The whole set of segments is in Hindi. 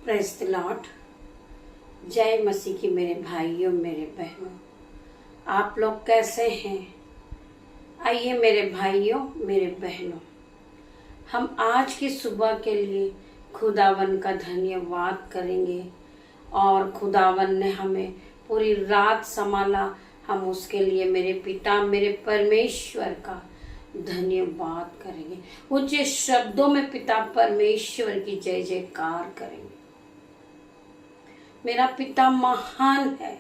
Praise the Lord. जय मसीह की मेरे भाइयों मेरे बहनों, आप लोग कैसे हैं? आइए मेरे भाइयों मेरे बहनों, हम आज की सुबह के लिए खुदावन का धन्यवाद करेंगे। और खुदावन ने हमें पूरी रात संभाला, हम उसके लिए मेरे पिता मेरे परमेश्वर का धन्यवाद करेंगे। ऊंचे शब्दों में पिता परमेश्वर की जय जयकार करेंगे। मेरा पिता महान है।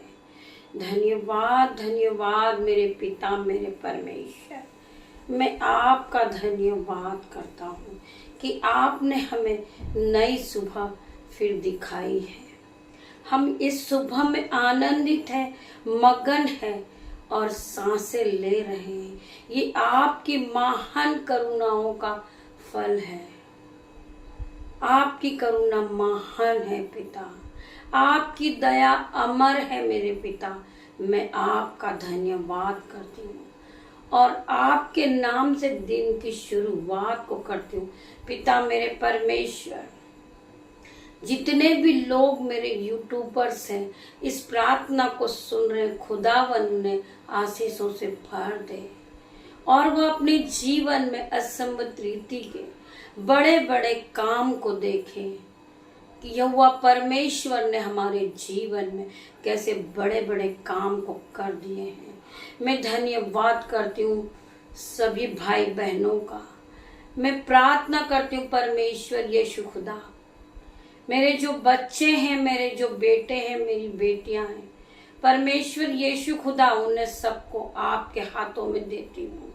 धन्यवाद धन्यवाद मेरे पिता मेरे परमेश्वर। मैं आपका धन्यवाद करता हूँ कि आपने हमें नई सुबह फिर दिखाई है। हम इस सुबह में आनंदित है, मगन है और सांसें ले रहे हैं। ये आपकी महान करुणाओं का फल है। आपकी करुणा महान है पिता, आपकी दया अमर है मेरे पिता। मैं आपका धन्यवाद करती हूँ और आपके नाम से दिन की शुरुआत को करती हूँ। पिता मेरे परमेश्वर, जितने भी लोग मेरे यूट्यूबर्स हैं इस प्रार्थना को सुन रहे, खुदावन उन्हें आशीषों से भर दे और वह अपने जीवन में असंभव रीति के बड़े बड़े काम को देखें कि यहोवा परमेश्वर ने हमारे जीवन में कैसे बड़े बड़े काम को कर दिए हैं। मैं धन्यवाद करती हूँ सभी भाई बहनों का। मैं प्रार्थना करती हूँ परमेश्वर यीशु खुदा, मेरे जो बच्चे हैं, मेरे जो बेटे हैं, मेरी बेटियां हैं, परमेश्वर यीशु खुदा, उन्हें सबको आपके हाथों में देती हूँ।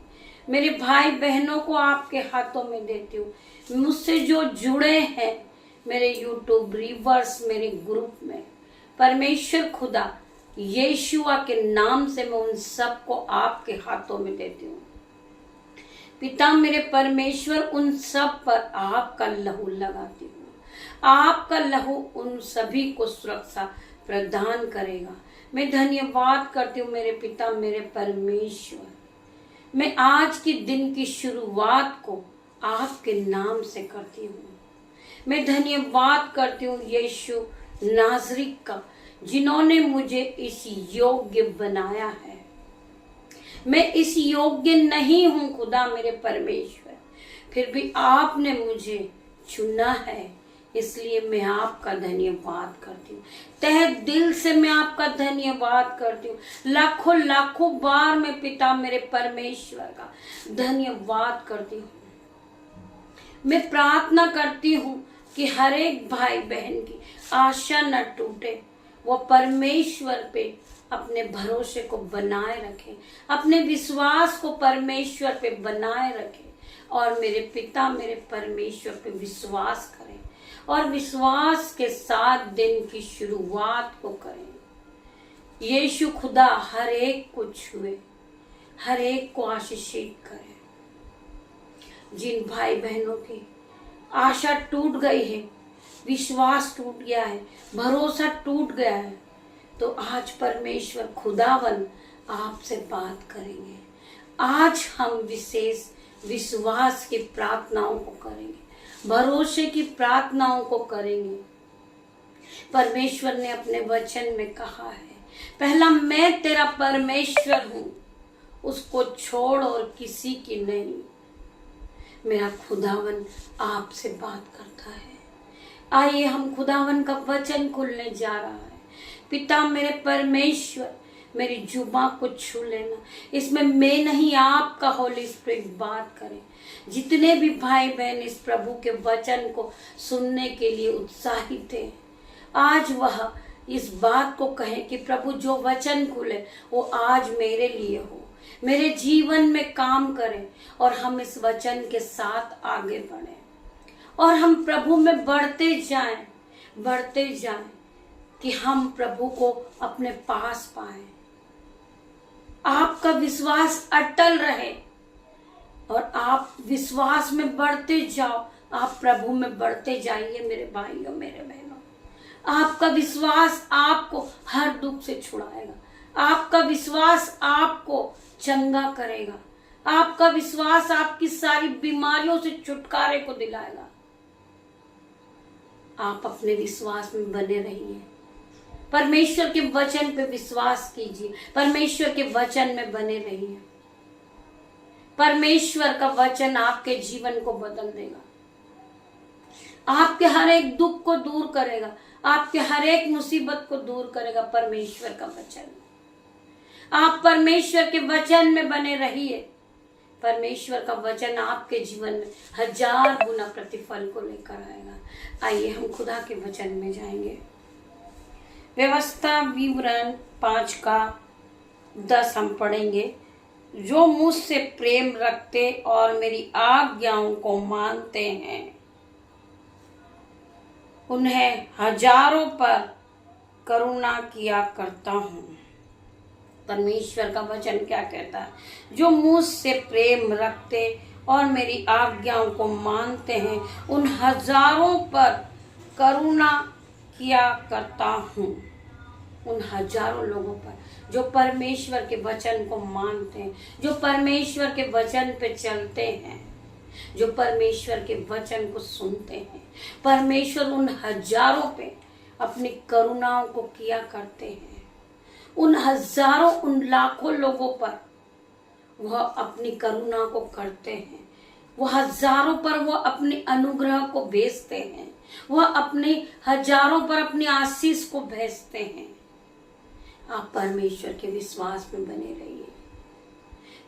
मेरे भाई बहनों को आपके हाथों में देती हूँ। मुझसे जो जुड़े हैं मेरे यूट्यूब रिवर्स, मेरे ग्रुप में, परमेश्वर खुदा यीशुआ के नाम से मैं उन सबको आपके हाथों में देती हूँ। पिता मेरे परमेश्वर, उन सब पर आपका लहू लगाती हूँ। आपका लहू उन सभी को सुरक्षा प्रदान करेगा। मैं धन्यवाद करती हूँ मेरे पिता मेरे परमेश्वर। मैं आज की दिन की शुरुआत को आपके नाम से करती हूँ। मैं धन्यवाद करती हूँ यीशु नाज़री का, जिन्होंने मुझे इस योग्य बनाया है। मैं इस योग्य नहीं हूँ खुदा मेरे परमेश्वर, फिर भी आपने मुझे चुना है, इसलिए मैं आपका धन्यवाद करती हूँ। तहे दिल से मैं आपका धन्यवाद करती हूँ। लाखों लाखों बार मैं पिता मेरे परमेश्वर का धन्यवाद करती हूँ। मैं प्रार्थना करती हूँ कि हर एक भाई बहन की आशा न टूटे, वो परमेश्वर पे अपने भरोसे को बनाए रखे, अपने विश्वास को परमेश्वर पे बनाए रखे और मेरे पिता मेरे परमेश्वर पे विश्वास करें और विश्वास के साथ दिन की शुरुआत को करें। यीशु खुदा हर एक को छुए, हर एक को आशीषित करे। जिन भाई बहनों की आशा टूट गई है, विश्वास टूट गया है, भरोसा टूट गया है, तो आज परमेश्वर खुदावन आपसे बात करेंगे। आज हम विशेष विश्वास की प्रार्थनाओं को करेंगे, भरोसे की प्रार्थनाओं को करेंगे। परमेश्वर ने अपने वचन में कहा है, पहला मैं तेरा परमेश्वर हूं, उसको छोड़ और किसी की नहीं। मेरा खुदावन आपसे बात करता है। आइए हम खुदावन का वचन खुलने जा रहा है। पिता मेरे परमेश्वर, मेरी जुबान को छू लेना, इसमें मैं नहीं आपका होली स्पिरिट बात करे। जितने भी भाई बहन इस प्रभु के वचन को सुनने के लिए उत्साहित थे, आज वह इस बात को कहें कि प्रभु जो वचन खुले वो आज मेरे लिए हो, मेरे जीवन में काम करे और हम इस वचन के साथ आगे बढ़े और हम प्रभु में बढ़ते जाएं कि हम प्रभु को अपने पास पाएं। आपका विश्वास अटल रहे और आप विश्वास में बढ़ते जाओ। आप प्रभु में बढ़ते जाइए मेरे भाइयों मेरे बहनों। आपका विश्वास आपको हर दुख से छुड़ाएगा। आपका विश्वास आपको चंगा करेगा। आपका विश्वास आपकी सारी बीमारियों से छुटकारे को दिलाएगा। आप अपने विश्वास में बने रहिए, परमेश्वर के वचन पे विश्वास कीजिए, परमेश्वर के वचन में बने रहिए। परमेश्वर का वचन आपके जीवन को बदल देगा, आपके हर एक दुख को दूर करेगा, आपके हर एक मुसीबत को दूर करेगा परमेश्वर का वचन। आप परमेश्वर के वचन में बने रहिए, परमेश्वर का वचन आपके जीवन में 1000 गुना प्रतिफल को लेकर आएगा। आइए हम खुदा के वचन में जाएंगे। व्यवस्था विवरण 5:10 हम पढ़ेंगे। जो मुझसे प्रेम रखते और मेरी आज्ञाओं को मानते हैं, उन्हें हजारों पर करुणा किया करता हूँ। परमेश्वर का वचन क्या कहता है? जो मुझसे प्रेम रखते और मेरी आज्ञाओं को मानते हैं, उन हजारों पर करुणा किया करता हूँ। उन हजारों लोगों पर जो परमेश्वर के वचन को मानते हैं, जो परमेश्वर के वचन पे चलते हैं, जो परमेश्वर के वचन को सुनते हैं, परमेश्वर उन हजारों पे अपनी करुणाओं को किया करते हैं। उन हजारों, उन लाखों लोगों पर वह अपनी करुणा को करते हैं। वह हजारों पर वह अपने अनुग्रह को भेजते हैं। वह अपने हजारों पर अपनी आशीष को भेजते हैं। आप परमेश्वर के विश्वास में बने रहिए।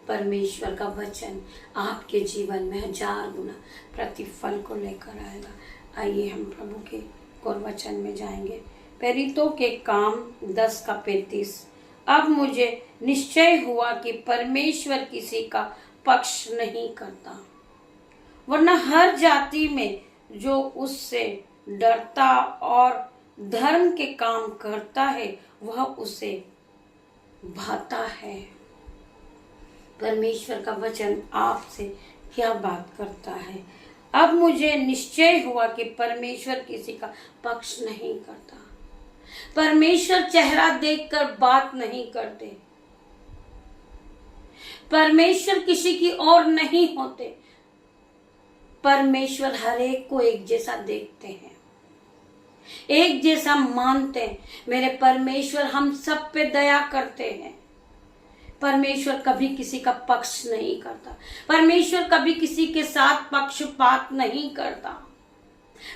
परमेश्वर का वचन आपके जीवन में 1000 गुना प्रतिफल को लेकर आएगा। आइए हम प्रभु के और वचन में जाएंगे। प्रेरितों के काम 10:35। अब मुझे निश्चय हुआ कि परमेश्वर किसी का पक्ष नहीं करता, वरना हर जाति में जो उससे डरता और धर्म के काम करता है वह उसे भाता है। परमेश्वर का वचन आपसे क्या बात करता है? अब मुझे निश्चय हुआ कि परमेश्वर किसी का पक्ष नहीं करता। परमेश्वर चेहरा देखकर बात नहीं करते। परमेश्वर किसी की ओर नहीं होते। परमेश्वर हर एक को एक जैसा देखते हैं, एक जैसा मानते हैं। मेरे परमेश्वर हम सब पे दया करते हैं। परमेश्वर कभी किसी का पक्ष नहीं करता। परमेश्वर कभी किसी के साथ पक्षपात नहीं करता।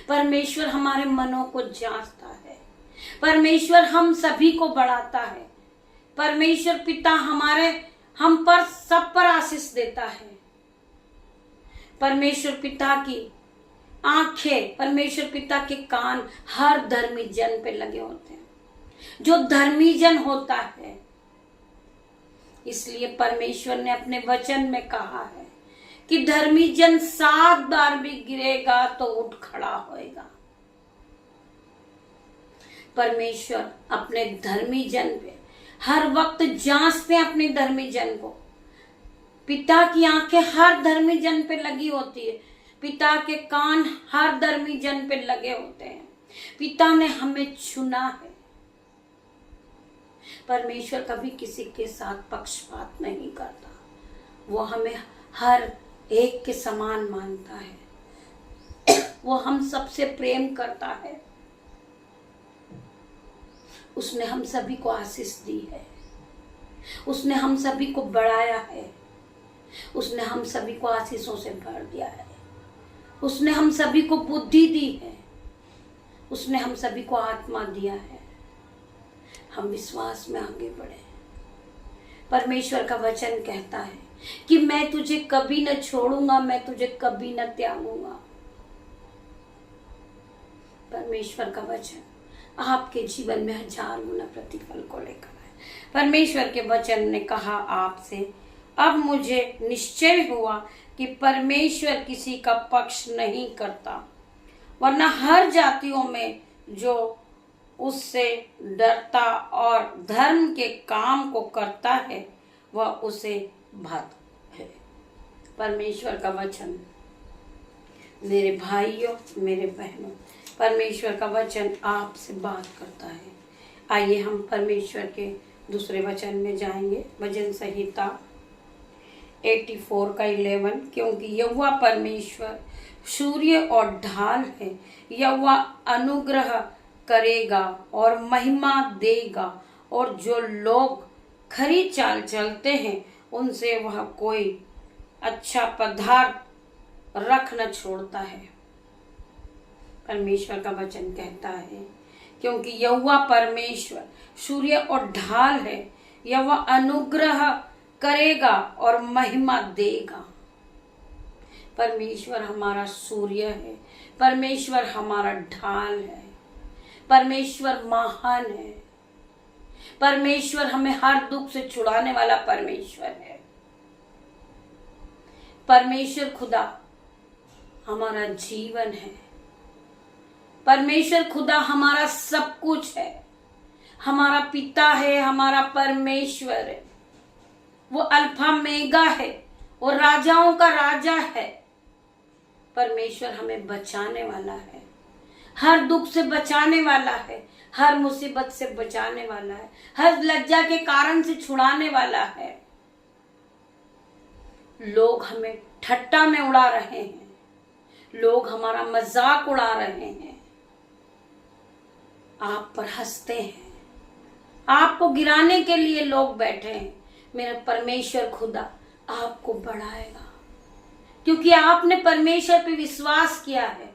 परमेश्वर हमारे मनों को जांचता है। परमेश्वर हम सभी को बढ़ाता है। परमेश्वर पिता हम पर सब पर आशीष देता है। परमेश्वर पिता की आंखें, परमेश्वर पिता के कान हर धर्मी जन पे लगे होते हैं, जो धर्मी जन होता है। इसलिए परमेश्वर ने अपने वचन में कहा है कि धर्मी जन 7 बार भी गिरेगा तो उठ खड़ा होएगा। परमेश्वर अपने धर्मी जन पे हर वक्त जांचते हैं, अपने धर्मी जन को। पिता की आंखें हर धर्मी जन पे लगी होती है। पिता के कान हर धर्मी जन पे लगे होते हैं। पिता ने हमें चुना है। परमेश्वर कभी किसी के साथ पक्षपात नहीं करता। वो हमें हर एक के समान मानता है। वो हम सबसे प्रेम करता है। उसने हम सभी को आशीष दी है। उसने हम सभी को बढ़ाया है। उसने हम सभी को आशीषों से भर दिया है। उसने हम सभी को बुद्धि दी है। उसने हम सभी को आत्मा दिया है। हम विश्वास में आगे बढ़े। परमेश्वर का वचन कहता है कि मैं तुझे कभी न छोड़ूंगा, मैं तुझे कभी न त्यागूंगा। परमेश्वर का वचन आपके जीवन में 1000 गुना प्रतिफल को लेकर आए। परमेश्वर के वचन ने कहा आपसे, अब मुझे निश्चय हुआ कि परमेश्वर किसी का पक्ष नहीं करता, वरना हर जातियों में जो उससे डरता और धर्म के काम को करता है वह उसे भाता है। परमेश्वर का वचन मेरे भाइयों, मेरे बहनों, परमेश्वर का वचन आपसे बात करता है। आइए हम परमेश्वर के दूसरे वचन में जाएंगे। भजन संहिता 84:11। क्योंकि यहोवा परमेश्वर सूर्य और ढाल है, यहोवा अनुग्रह करेगा और महिमा देगा, और जो लोग खरी चाल चलते हैं उनसे वह कोई अच्छा पदार्थ रख न छोड़ता है। परमेश्वर का वचन कहता है, क्योंकि यहोवा परमेश्वर सूर्य और ढाल है, यहोवा अनुग्रह करेगा और महिमा देगा। परमेश्वर हमारा सूर्य है, परमेश्वर हमारा ढाल है, परमेश्वर महान है, परमेश्वर हमें हर दुख से छुड़ाने वाला परमेश्वर है। परमेश्वर खुदा हमारा जीवन है, परमेश्वर खुदा हमारा सब कुछ है, हमारा पिता है, हमारा परमेश्वर है। वो अल्फा मेगा है, वो राजाओं का राजा है। परमेश्वर हमें बचाने वाला है, हर दुख से बचाने वाला है, हर मुसीबत से बचाने वाला है, हर लज्जा के कारण से छुड़ाने वाला है। लोग हमें ठट्टा में उड़ा रहे हैं, लोग हमारा मजाक उड़ा रहे हैं, आप पर हंसते हैं, आपको गिराने के लिए लोग बैठे हैं। मेरा परमेश्वर खुदा आपको बढ़ाएगा, क्योंकि आपने परमेश्वर पे विश्वास किया है।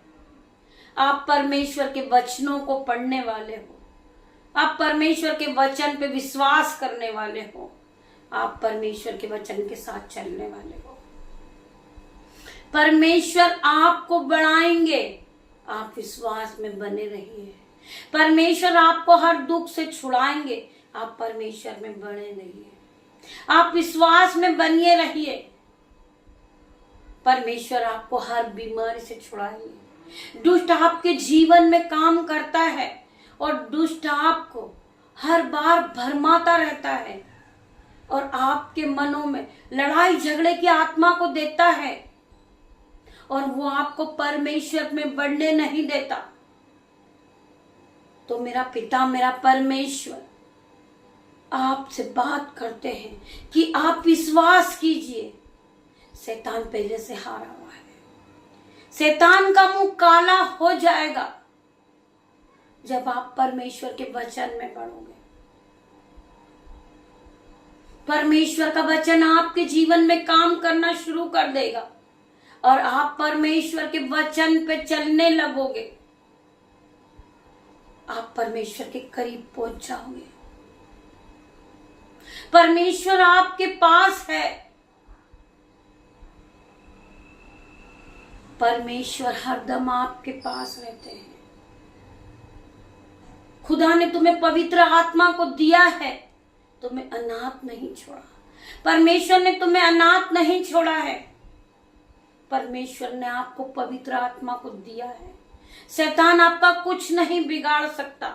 आप परमेश्वर के वचनों को पढ़ने वाले हो, आप परमेश्वर के वचन पे विश्वास करने वाले हो, आप परमेश्वर के वचन के साथ चलने वाले हो। परमेश्वर आपको बढ़ाएंगे, आप विश्वास में बने रहिए। परमेश्वर आपको हर दुख से छुड़ाएंगे, आप परमेश्वर में बने रहिए, आप विश्वास में बनिए रहिए। परमेश्वर आपको हर बीमारी से छुड़ाएंगे। दुष्ट आपके जीवन में काम करता है और दुष्ट आपको हर बार भरमाता रहता है और आपके मनों में लड़ाई झगड़े की आत्मा को देता है और वो आपको परमेश्वर में बढ़ने नहीं देता। तो मेरा पिता, मेरा परमेश्वर आपसे बात करते हैं कि आप विश्वास कीजिए। शैतान पहले से हारा हुआ है, शैतान का मुंह काला हो जाएगा जब आप परमेश्वर के वचन में बढ़ोगे। परमेश्वर का वचन आपके जीवन में काम करना शुरू कर देगा और आप परमेश्वर के वचन पे चलने लगोगे। आप परमेश्वर के करीब पहुंच जाओगे। परमेश्वर आपके पास है। परमेश्वर हरदम आपके पास रहते हैं। खुदा ने तुम्हें पवित्र आत्मा को दिया है, तुम्हें अनाथ नहीं छोड़ा। परमेश्वर ने तुम्हें अनाथ नहीं छोड़ा है। परमेश्वर ने आपको पवित्र आत्मा को दिया है। शैतान आपका कुछ नहीं बिगाड़ सकता,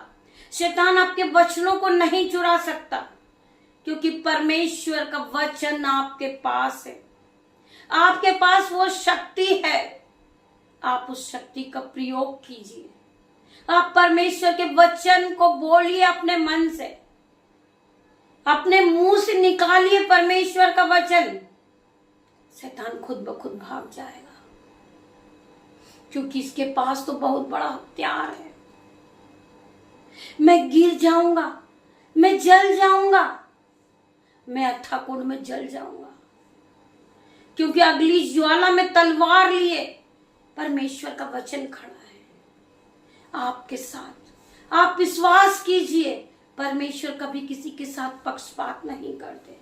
शैतान आपके वचनों को नहीं चुरा सकता, क्योंकि परमेश्वर का वचन आपके पास है। आपके पास वो शक्ति है, आप उस शक्ति का प्रयोग कीजिए। आप परमेश्वर के वचन को बोलिए अपने मन से, अपने मुंह से निकालिए परमेश्वर का वचन। शैतान खुद ब खुद भाग जाएगा, क्योंकि इसके पास तो बहुत बड़ा हथियार है। मैं गिर जाऊंगा, मैं जल जाऊंगा, मैं अथाह कुंड में जल जाऊंगा, क्योंकि अगली ज्वाला में तलवार लिए परमेश्वर का वचन खड़ा है आपके साथ। आप विश्वास कीजिए, परमेश्वर कभी किसी के साथ पक्षपात नहीं करते।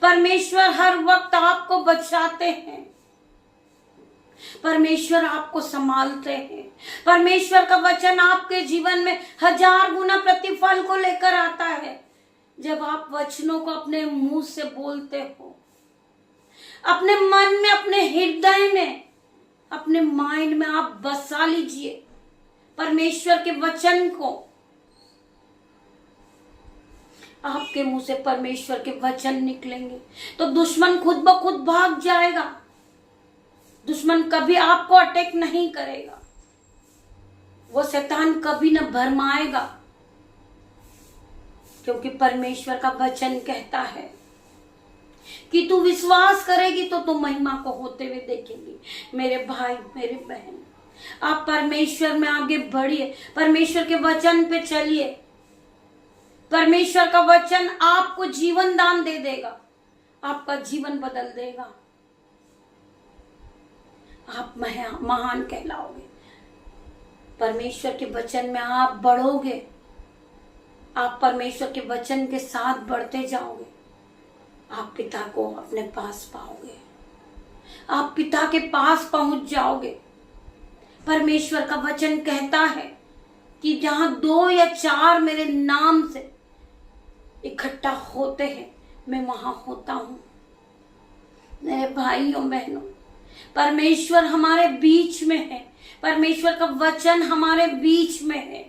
परमेश्वर हर वक्त आपको बचाते हैं, परमेश्वर आपको संभालते हैं। परमेश्वर का वचन आपके जीवन में 1000 गुना प्रतिफल को लेकर आता है जब आप वचनों को अपने मुंह से बोलते हो, अपने मन में, अपने हृदय में, अपने माइंड में आप बसा लीजिए परमेश्वर के वचन को। आपके मुंह से परमेश्वर के वचन निकलेंगे तो दुश्मन खुद ब खुद भाग जाएगा। दुश्मन कभी आपको अटैक नहीं करेगा, वो शैतान कभी न भरमाएगा, क्योंकि परमेश्वर का वचन कहता है कि तू विश्वास करेगी तो तू महिमा को होते हुए देखेंगी। मेरे भाई मेरे बहन, आप परमेश्वर में आगे बढ़िए, परमेश्वर के वचन पे चलिए। परमेश्वर का वचन आपको जीवन दान दे देगा, आपका जीवन बदल देगा, आप महान कहलाओगे। परमेश्वर के वचन में आप बढ़ोगे, आप परमेश्वर के वचन के साथ बढ़ते जाओगे, आप पिता को अपने पास पाओगे, आप पिता के पास पहुंच जाओगे। परमेश्वर का वचन कहता है कि जहां 2 या 4 मेरे नाम से इकट्ठा होते हैं, मैं वहां होता हूं। मेरे भाइयों बहनों, परमेश्वर हमारे बीच में है, परमेश्वर का वचन हमारे बीच में है।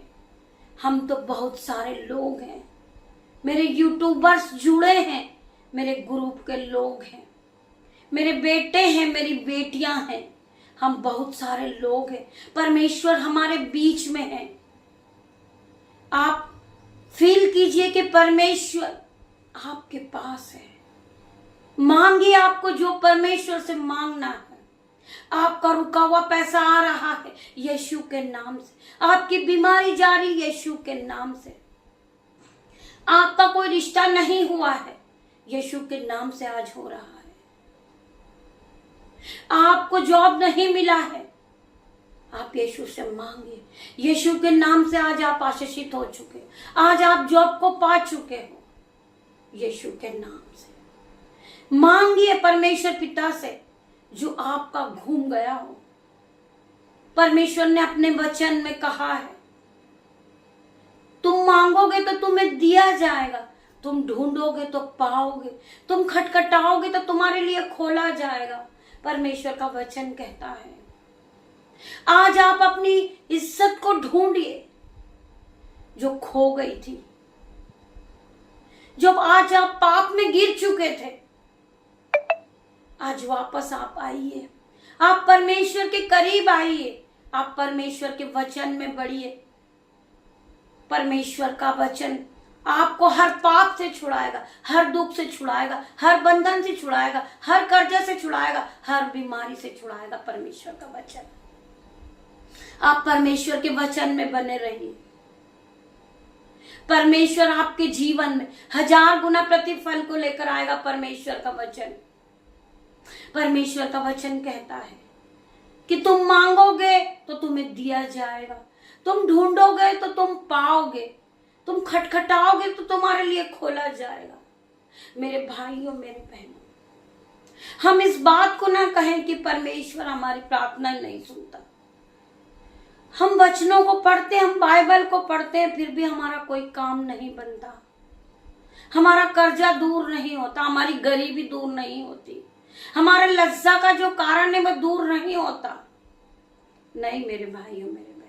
हम तो बहुत सारे लोग हैं, मेरे यूट्यूबर्स जुड़े हैं, मेरे ग्रुप के लोग हैं, मेरे बेटे हैं, मेरी बेटियां हैं, हम बहुत सारे लोग हैं। परमेश्वर हमारे बीच में है। आप फील कीजिए कि परमेश्वर आपके पास है। मांगिए आपको जो परमेश्वर से मांगना है। आपका रुका हुआ पैसा आ रहा है यीशु के नाम से, आपकी बीमारी जा रही यीशु के नाम से, आपका कोई रिश्ता नहीं हुआ है यीशु के नाम से आज हो रहा है, आपको जॉब नहीं मिला है, आप यीशु से मांगिए। यीशु के नाम से आज आप आशीषित हो चुके, आज आप जॉब को पा चुके हो यीशु के नाम से। मांगिए परमेश्वर पिता से जो आपका घूम गया हो। परमेश्वर ने अपने वचन में कहा है, तुम मांगोगे तो तुम्हें दिया जाएगा, तुम ढूंढोगे तो पाओगे, तुम खटखटाओगे तो तुम्हारे लिए खोला जाएगा। परमेश्वर का वचन कहता है। आज आप अपनी इज्जत को ढूंढिए जो खो गई थी। जब आज आप पाप में गिर चुके थे, आज वापस आप आइए, आप परमेश्वर के करीब आइए, आप परमेश्वर के वचन में बढ़िए। परमेश्वर का वचन आपको हर पाप से छुड़ाएगा, हर दुख से छुड़ाएगा, हर बंधन से छुड़ाएगा, हर कर्जे से छुड़ाएगा, हर बीमारी से छुड़ाएगा। परमेश्वर का वचन, आप परमेश्वर के वचन में बने रहिए। परमेश्वर आपके जीवन में 1000 गुना प्रतिफल को लेकर आएगा। परमेश्वर का वचन, परमेश्वर का वचन कहता है कि तुम मांगोगे तो तुम्हें दिया जाएगा, तुम ढूंढोगे तो तुम पाओगे, तुम खटखटाओगे तो तुम्हारे लिए खोला जाएगा। मेरे भाइयों मेरे बहनों, हम इस बात को ना कहें कि परमेश्वर हमारी प्रार्थना नहीं सुनता। हम वचनों को पढ़ते, हम बाइबल को पढ़ते हैं, फिर भी हमारा कोई काम नहीं बनता, हमारा कर्जा दूर नहीं होता, हमारी गरीबी दूर नहीं होती, हमारे लज्जा का जो कारण है वह दूर नहीं होता। नहीं मेरे भाइयों मेरे बहनों,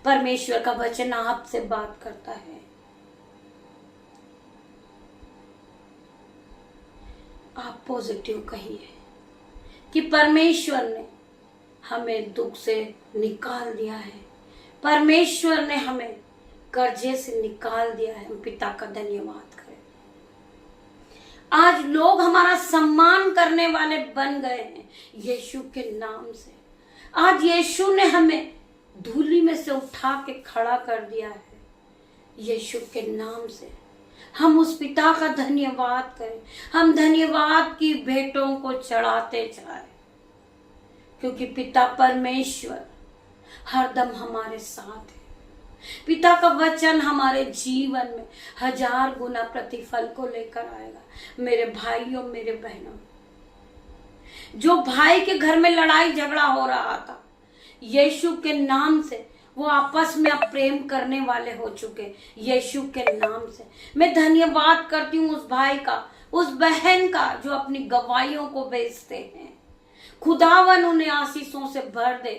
परमेश्वर का वचन आपसे बात करता है। आप पॉजिटिव कहिए कि परमेश्वर ने हमें दुख से निकाल दिया है, परमेश्वर ने हमें कर्जे से निकाल दिया है। हम पिता का धन्यवाद करें। आज लोग हमारा सम्मान करने वाले बन गए हैं यीशु के नाम से। आज यीशु ने हमें धूली में से उठा के खड़ा कर दिया है यीशु के नाम से। हम उस पिता का धन्यवाद करें, हम धन्यवाद की भेंटों को चढ़ाते जाएं, क्योंकि पिता परमेश्वर हरदम हमारे साथ है। पिता का वचन हमारे जीवन में 1000 गुना प्रतिफल को लेकर आएगा। मेरे भाइयों मेरे बहनों, जो भाई के घर में लड़ाई झगड़ा हो रहा था, यीशु के नाम से वो आपस में अब प्रेम करने वाले हो चुके। यीशु के नाम से मैं धन्यवाद करती हूँ उस भाई का, उस बहन का जो अपनी गवाहियों को बेचते हैं। खुदावन उन्हें आशीषों से भर दे,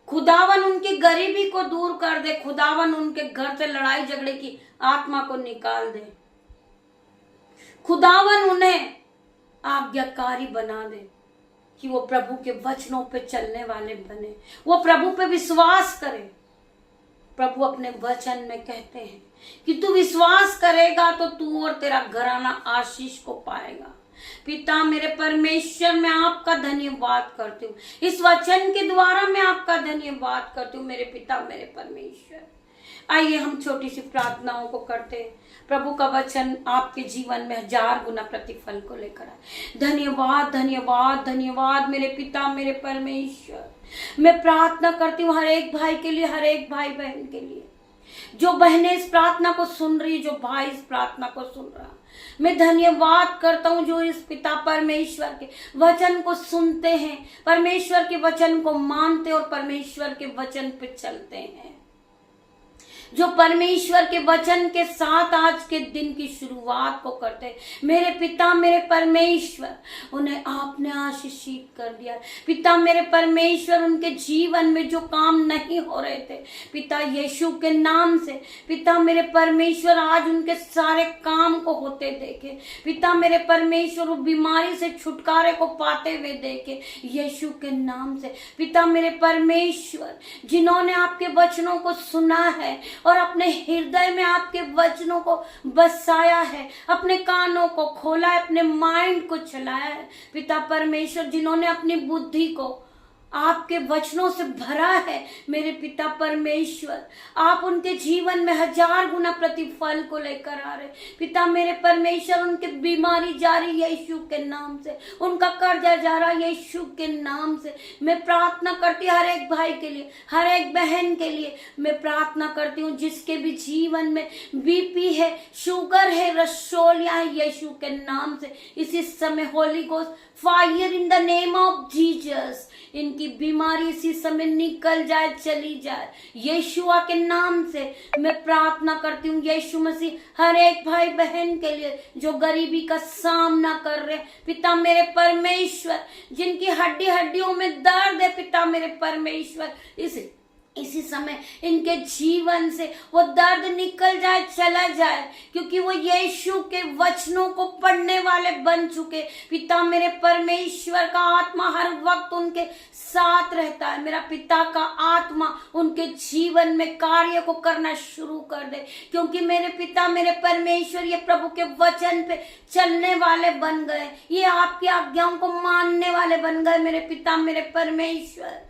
खुदावन उनकी गरीबी को दूर कर दे, खुदावन उनके घर से लड़ाई झगड़े की आत्मा को निकाल दे, खुदावन उन्हें आज्ञाकारी बना दे कि वो प्रभु के वचनों पे चलने वाले बने, वो प्रभु पे विश्वास करे। प्रभु अपने वचन में कहते हैं कि तू विश्वास करेगा तो तू और तेरा घराना आशीष को पाएगा। पिता मेरे परमेश्वर, मैं आपका धन्यवाद करती हूँ, इस वचन के द्वारा मैं आपका धन्यवाद करती हूँ मेरे पिता मेरे परमेश्वर। आइए हम छोटी सी प्रार्थनाओं को करते हैं। प्रभु का वचन आपके जीवन में 1000 गुना प्रतिफल को लेकर आए। धन्यवाद धन्यवाद धन्यवाद मेरे पिता मेरे परमेश्वर। मैं प्रार्थना करती हूँ हर एक भाई के लिए, हर एक भाई बहन के लिए, जो बहनें इस प्रार्थना को सुन रही, जो भाई इस प्रार्थना को सुन रहा। मैं धन्यवाद करता हूँ जो इस पिता परमेश्वर के वचन को सुनते हैं, परमेश्वर के वचन को मानते और परमेश्वर के वचन पे चलते हैं, जो परमेश्वर के वचन के साथ आज के दिन की शुरुआत को करते हैं। मेरे पिता मेरे परमेश्वर, उन्हें आपने आशीषित कर दिया। पिता मेरे परमेश्वर, उनके जीवन में जो काम नहीं हो रहे थे, पिता यीशु के नाम से, पिता मेरे परमेश्वर, आज उनके सारे काम को होते देखे। पिता मेरे परमेश्वर, वो बीमारी से छुटकारे को पाते हुए देखे यीशु के नाम से। पिता मेरे परमेश्वर, जिन्होंने आपके वचनों को सुना है और अपने हृदय में आपके वचनों को बसाया है, अपने कानों को खोला है, अपने माइंड को चलाया है, पिता परमेश्वर, जिन्होंने अपनी बुद्धि को आपके वचनों से भरा है, मेरे पिता परमेश्वर, आप उनके जीवन में 1000 गुना प्रतिफल को लेकर आ रहे। पिता मेरे परमेश्वर, उनके बीमारी जा रही है यीशु के नाम से, उनका कर्जा जा रहा है यीशु के नाम से। मैं प्रार्थना करती हूँ हर एक भाई के लिए, हर एक बहन के लिए मैं प्रार्थना करती हूँ, जिसके भी जीवन में बीपी है, शुगर है, रसोलिया है, यीशु के नाम से इसी समय Holi ghost fire in the name of Jesus, इनकी बीमारी इसी समय निकल जाए, चली जाए यीशुआ के नाम से। मैं प्रार्थना करती हूँ यीशु मसीह हर एक भाई बहन के लिए जो गरीबी का सामना कर रहे, पिता मेरे परमेश्वर, जिनकी हड्डियों में दर्द है, पिता मेरे परमेश्वर, इसी समय इनके जीवन से वो दर्द निकल जाए, चला जाए, क्योंकि वो यीशु के वचनों को पढ़ने वाले बन चुके। पिता मेरे परमेश्वर का आत्मा हर वक्त उनके साथ रहता है। मेरा पिता का आत्मा उनके जीवन में कार्य को करना शुरू कर दे, क्योंकि मेरे पिता मेरे परमेश्वर ये प्रभु के वचन पे चलने वाले बन गए, ये आपकी आज्ञाओं को मानने वाले बन गए। मेरे पिता मेरे परमेश्वर,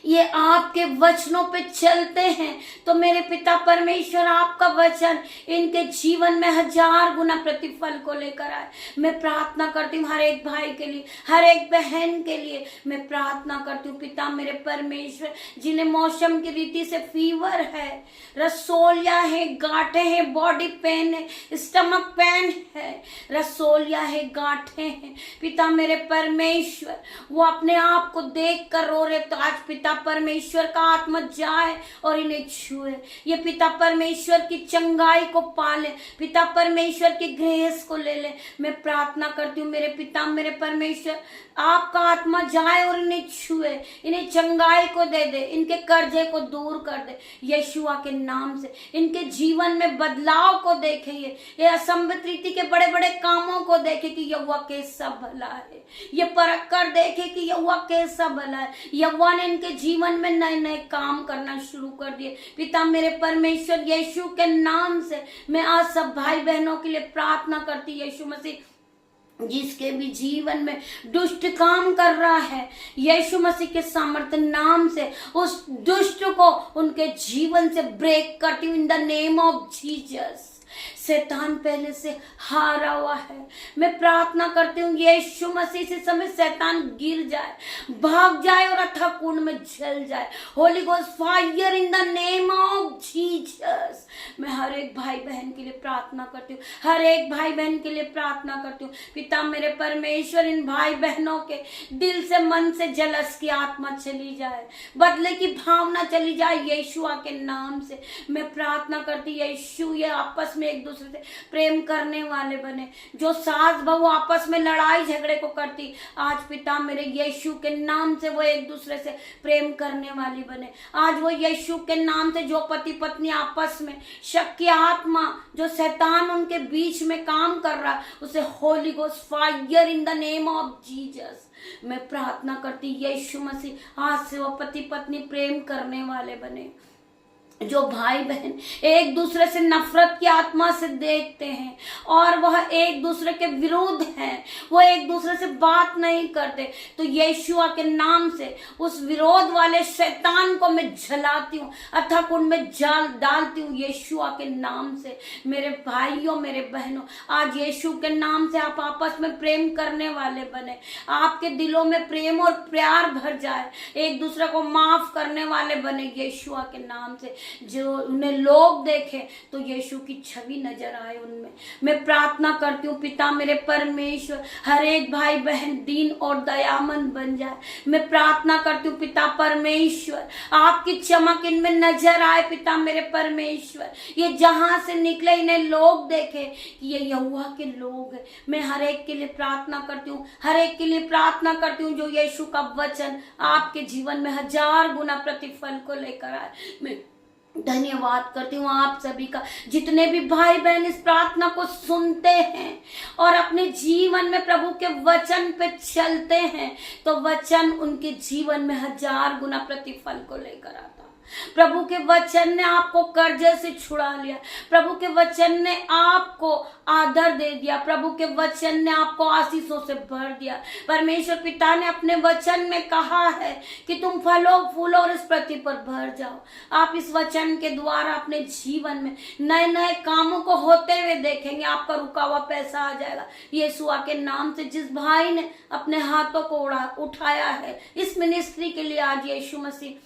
ये आपके वचनों पे चलते हैं, तो मेरे पिता परमेश्वर, आपका वचन इनके जीवन में 1000 गुना प्रतिफल को लेकर आए। मैं प्रार्थना करती हूँ हर एक भाई के लिए, हर एक बहन के लिए मैं प्रार्थना करती हूँ पिता मेरे परमेश्वर, जिन्हें मौसम की रीति से फीवर है, रसोलिया है, गांठें हैं, बॉडी पेन है, स्टमक पेन है, रसोलिया है, गांठें हैं, पिता मेरे परमेश्वर, वो अपने आप को देख कर रो रहे, तो आज पिता परमेश्वर का आत्मा जाए और इन्हें छुए, ये पिता परमेश्वर की चंगाई को पाले, पिता परमेश्वर की ग्रेस को ले ले। मैं प्रार्थना करती हूँ मेरे पिता मेरे परमेश्वर, आपका आत्मा जाए और इन्हें छुए, इन्हें चंगाई को दे दे, इनके कर्जे को दूर कर दे यीशुआ के नाम से, इनके जीवन में बदलाव को देखे, ये असंभव रीति के बड़े बड़े कामों को देखे कि यहोवा कैसा भला है, ये परख कर देखे कि यहोवा कैसा भला है। यहोवा ने इनके जीवन में नए नए काम करना शुरू कर दिए। पिता मेरे परमेश्वर, यीशु के नाम से मैं आज सब भाई बहनों के लिए प्रार्थना करती, यीशु मसीह जिसके भी जीवन में दुष्ट काम कर रहा है, यीशु मसीह के सामर्थ्य नाम से उस दुष्ट को उनके जीवन से ब्रेक करती हूँ in the name of Jesus. शैतान पहले से हारा हुआ है। मैं प्रार्थना करती हूँ यीशु मसीह से समय शैतान गिर जाए, भाग जाए और अथाह कुंड में जल जाए। Holi ghost fire in the name of Jesus. मैं हर एक भाई बहन के लिए प्रार्थना करती हूँ, हर एक भाई बहन के लिए प्रार्थना करती हूँ। पिता मेरे परमेश्वर, इन भाई बहनों के दिल से मन से जलस की आत्मा चली जाए, बदले की भावना चली जाए यीशुआ के नाम से। मैं प्रार्थना करती यीशु, ये आपस में एक दूसरे से प्रेम करने वाले बने, जो सास बहू आपस में लड़ाई झगड़े को करती, आज पिता मेरे यीशु के नाम से वो एक दूसरे से प्रेम करने वाली बने। आज वो यीशु के नाम से जो पति पत्नी आपस में शक की आत्मा, जो शैतान उनके बीच में काम कर रहा, उसे Holi ghost fire in the name of Jesus. मैं प्रार्थना करती यीशु मसीह, आज से वो पति पत्नी प्रेम करने वाले बने। जो भाई बहन एक दूसरे से नफरत की आत्मा से देखते हैं और वह एक दूसरे के विरुद्ध हैं, वो एक दूसरे से बात नहीं करते, तो यीशुआ के नाम से उस विरोध वाले शैतान को मैं जलाती हूँ, अथवा कुंड में जाल डालती हूँ यीशुआ के नाम से। मेरे भाइयों मेरे बहनों, आज यीशु के नाम से आप आपस में प्रेम करने वाले बने, आपके दिलों में प्रेम और प्यार भर जाए, एक दूसरे को माफ करने वाले बने यीशुआ के नाम से। जो उन्हें लोग देखें तो यीशु की छवि नजर आए उनमें। मैं प्रार्थना करती हूँ पिता मेरे परमेश्वर, हर एक भाई बहन दीन और दयामंद बन जाए। मैं प्रार्थना करती हूँ पिता परमेश्वर, आपकी चमक इनमें नजर आए पिता मेरे परमेश्वर। ये जहां से निकले इन्हें लोग देखे कि ये यहोवा के लोग हैं। मैं हर एक के लिए प्रार्थना करती हूँ, हर एक के लिए प्रार्थना करती हूँ जो यीशु का वचन आपके जीवन में 1000 गुना प्रतिफल को लेकर आए। मैं धन्यवाद करती हूँ आप सभी का, जितने भी भाई बहन इस प्रार्थना को सुनते हैं और अपने जीवन में प्रभु के वचन पे चलते हैं, तो वचन उनके जीवन में 1000 गुना प्रतिफल को लेकर आता। प्रभु के वचन ने आपको कर्जे से छुड़ा लिया, प्रभु के वचन ने आपको आदर दे दिया, प्रभु के वचन ने आपको आशीषों से भर दिया। परमेश्वर पिता ने अपने वचन में कहा है कि तुम फलों फूलों और इस पृथ्वी पर भर जाओ। आप इस वचन के द्वारा अपने जीवन में नए नए कामों को होते हुए देखेंगे। आपका रुका हुआ पैसा आ जाएगा यीशुआ के नाम से। जिस भाई ने अपने हाथों को उठाया है इस मिनिस्ट्री के लिए, आज यीशु मसीह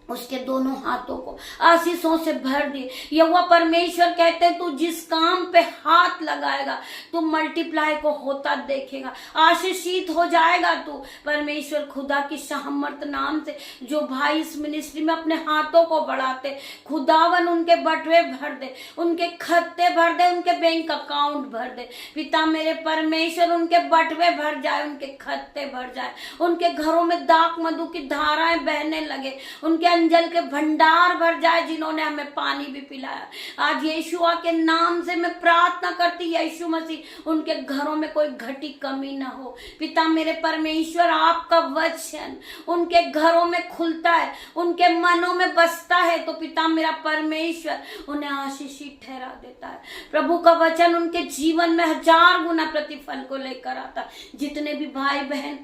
उसके दोनों हाथों को आशीषों से भर दिए। यहोवा परमेश्वर कहते हैं तू जिस काम पे हाथ लगाएगा तू मल्टीप्लाई को होता देखेगा, आशीषित हो जाएगा तू। परमेश्वर खुदा की सामर्थ नाम से जो भाई इस मिनिस्ट्री में अपने हाथों को बढ़ाते, खुदावन उनके बटवे भर दे, उनके खत्ते भर दे, उनके बैंक अकाउंट भर दे। पिता मेरे परमेश्वर उनके बटवे भर जाए, उनके खत्ते भर जाए, उनके घरों में दाख मधु की धाराएं बहने लगे, उनके जल के भंडार भर जाए जिन्होंने हमें पानी भी पिलाया। आज यीशुआ के नाम से मैं प्रार्थना करती यीशु मसीह उनके घरों में कोई घटी कमी ना हो। पिता मेरे परमेश्वर आपका वचन उनके घरों में खुलता है, उनके मनों में बसता है, तो पिता मेरा परमेश्वर उन्हें आशीषित ठहरा देता है। प्रभु का वचन उनके जीवन में 1000 गुना प्रतिफल को लेकर आता। जितने भी भाई बहन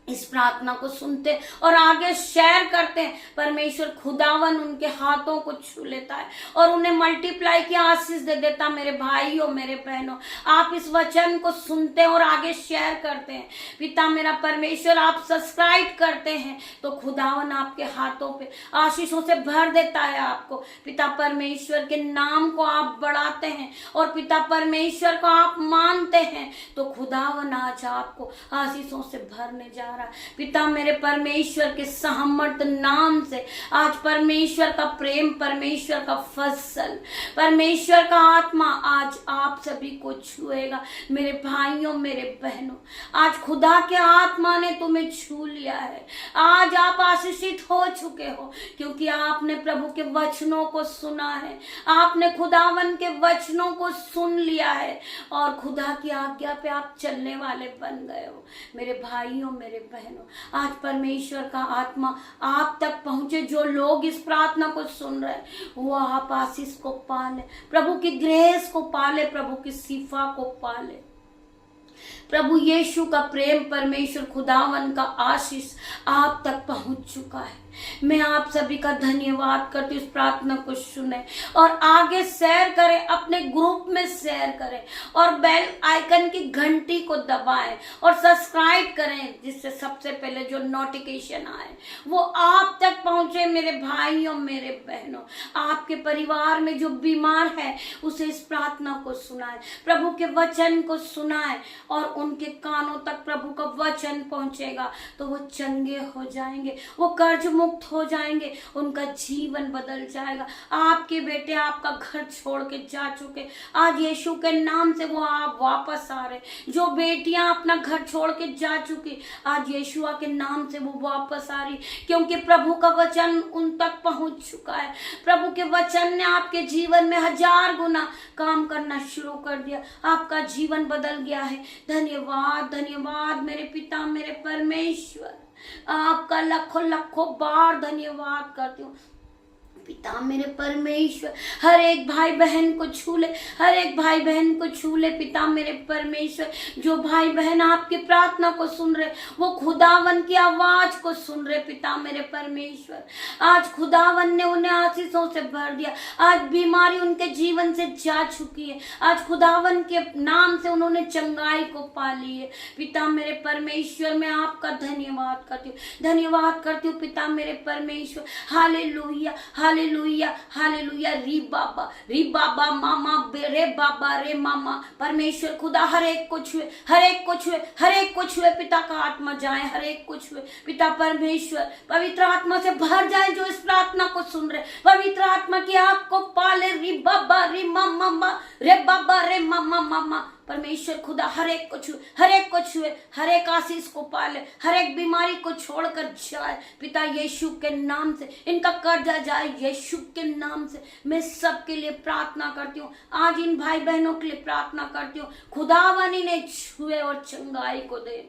इस प्रार्थना को सुनते और आगे शेयर करते हैं, परमेश्वर खुदावन उनके हाथों को छू लेता है और उन्हें मल्टीप्लाई की आशीष दे देता। मेरे भाइयों मेरे बहनों, आप इस वचन को सुनते हैं और आगे शेयर करते हैं, पिता मेरा परमेश्वर आप सब्सक्राइब करते हैं, तो खुदावन आपके हाथों पे आशीषों से भर देता है आपको। पिता परमेश्वर के नाम को आप बढ़ाते हैं और पिता परमेश्वर को आप मानते हैं, तो खुदावन आज आपको आशीषों से भरने जा रहा। पिता मेरे परमेश्वर के सामर्थ नाम से आज परमेश्वर का प्रेम, परमेश्वर का फसल, परमेश्वर का आत्मा आज आप सभी को छुएगा। मेरे भाइयों मेरे बहनों, आज खुदा के आत्मा ने तुम्हें छू लिया है। आज आप आशीषित हो चुके हो क्योंकि आपने प्रभु के वचनों को सुना है, आपने खुदावन के वचनों को सुन लिया है और खुदा की आज्ञा पे आप चलने वाले बन गए हो। मेरे भाइयों मेरे बहनों, आज परमेश्वर का आत्मा आप तक पहुंचे। जो लोग इस प्रार्थना को सुन रहे हैं वो आप आशीष को पाले, प्रभु की ग्रेस को पाले, प्रभु की सिफा को पाले। प्रभु यीशु का प्रेम, परमेश्वर खुदावन का आशीष आप तक पहुंच चुका है। मैं आप सभी का धन्यवाद करती हूँ। इस प्रार्थना को सुने और आगे शेयर करें, अपने ग्रुप में शेयर करें और बेल आइकन की घंटी को दबाएं और सब्सक्राइब करें, जिससे सबसे पहले जो नोटिफिकेशन आए वो आप तक पहुंचे। मेरे भाइयों मेरे बहनों, आपके परिवार में जो बीमार है उसे इस प्रार्थना को सुनाएं, प्रभु के वचन को सुनाएं और उनके कानों तक प्रभु का वचन पहुंचेगा तो वो चंगे हो जाएंगे, वो कर्ज मुक्त हो जाएंगे, उनका जीवन बदल जाएगा। आपके बेटे आपका घर छोड़ के जा चुके, आज यीशु के नाम से वो आप वापस आ रहे। जो बेटियां अपना घर छोड़ के जा चुकी, आज यीशुआ के नाम से वो वापस आ रही, क्योंकि प्रभु का वचन उन तक पहुंच चुका है। प्रभु के वचन ने आपके जीवन में 1000 गुना काम करना शुरू कर दिया, आपका जीवन बदल गया है। धन्यवाद धन्यवाद मेरे पिता मेरे परमेश्वर, आपका लाखों लाखों बार धन्यवाद करती हूँ। पिता मेरे परमेश्वर, हर एक भाई बहन को छू ले, हर एक भाई बहन को छू ले पिता मेरे परमेश्वर। जो भाई बहन आपकी प्रार्थना को सुन रहे, वो खुदावन की आवाज को सुन रहे पिता मेरे परमेश्वर। आज खुदावन ने उन्हें आशीषों से भर दिया, आज बीमारी उनके जीवन से जा चुकी है, आज खुदावन के नाम से उन्होंने चंगाई को पा ली है। पिता मेरे परमेश्वर, मैं आपका धन्यवाद करती हूँ, धन्यवाद करती हूँ पिता मेरे परमेश्वर। Hallelujah hallelujah hallelujah. री बाबा मामा रे बाबा रे मामा। परमेश्वर खुदा हर एक को छुए, हर एक को छुए, हर एक को छुए। पिता का आत्मा जाए, हर एक को छुए पिता परमेश्वर। पवित्र आत्मा से भर जाए जो इस प्रार्थना को सुन रहे, पवित्र आत्मा की आग को पाले। री बाबा रे मामा रे बाबा रे मामा मामा। परमेश्वर खुदा हर एक को छुए, हर एक को छुए, हर एक आशीष को पाले, हर एक बीमारी को छोड़कर जाए पिता यीशु के नाम से। इनका कर्जा जाए यीशु के नाम से। मैं सबके लिए प्रार्थना करती हूँ, आज इन भाई बहनों के लिए प्रार्थना करती हूँ, खुदावन इन्हें छुए और चंगाई को दे।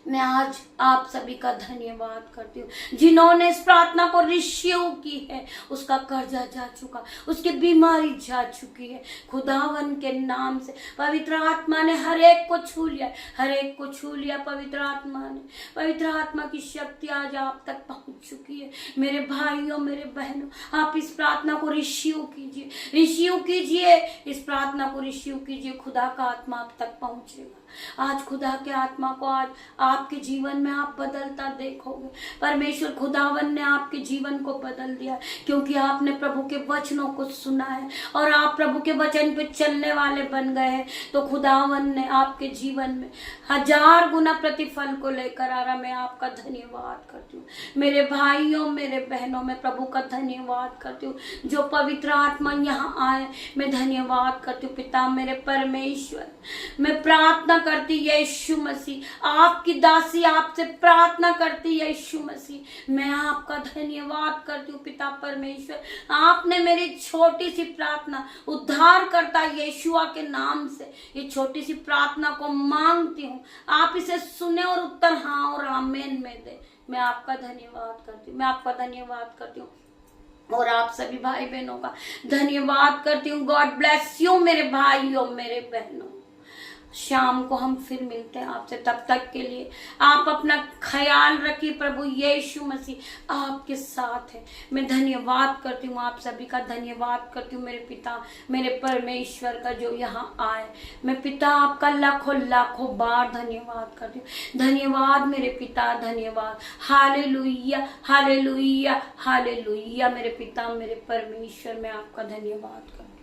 मैं आज आप सभी का धन्यवाद करती हूँ जिन्होंने इस प्रार्थना को रिसीव की है, उसका कर्जा जा चुका, उसकी बीमारी जा चुकी है खुदावन के नाम से। पवित्र आत्मा ने हर एक को छू लिया, हर एक को छू लिया पवित्र आत्मा ने। पवित्र आत्मा की शक्ति आज आप तक पहुंच चुकी है। मेरे भाइयों मेरे बहनों, आप इस प्रार्थना को रिसीव कीजिए, रिसीव कीजिए, इस प्रार्थना को रिसीव कीजिए। खुदा का आत्मा आप तक पहुंचेगा। आज खुदा के आत्मा को आज आपके जीवन में आप बदलता देखोगे। परमेश्वर खुदावन ने आपके जीवन को बदल दिया, क्योंकि आपने प्रभु के वचनों को सुना है और आप प्रभु के वचन पे चलने वाले बन गए हैं। तो खुदावन ने आपके जीवन में 1000 गुना प्रतिफल को लेकर आ रहा। मैं आपका धन्यवाद करती हूँ मेरे भाइयों मेरे बहनों, में प्रभु का धन्यवाद करती हूँ जो पवित्र आत्मा यहाँ आए। मैं धन्यवाद करती हूँ पिता मेरे परमेश्वर। मैं प्रार्थना करती यीशु मसीह, आपकी दासी आपसे प्रार्थना करती यीशु मसीह। मैं आपका धन्यवाद करती हूँ पिता परमेश्वर। आपने मेरी छोटी सी प्रार्थना उद्धार करता यीशुआ के नाम से, ये छोटी सी प्रार्थना को मांगती हूँ, आप इसे सुने और उत्तर हाँ और आमीन में दे। मैं आपका धन्यवाद करती हूँ, मैं आपका धन्यवाद करती हूँ और आप सभी भाई बहनों का धन्यवाद करती हूँ। गॉड ब्लेस यू मेरे भाइयों मेरे बहनों। शाम को हम फिर मिलते हैं आपसे, तब तक के लिए आप अपना ख्याल रखिए। प्रभु यीशु मसीह आपके साथ है। मैं धन्यवाद करती हूँ, आप सभी का धन्यवाद करती हूँ मेरे पिता मेरे परमेश्वर का जो यहाँ आए। मैं पिता आपका लाखों लाखों बार धन्यवाद करती हूँ। धन्यवाद मेरे पिता, धन्यवाद। हालेलुया हालेलुया हालेलुया मेरे पिता मेरे परमेश्वर, मैं आपका धन्यवाद करती हूँ।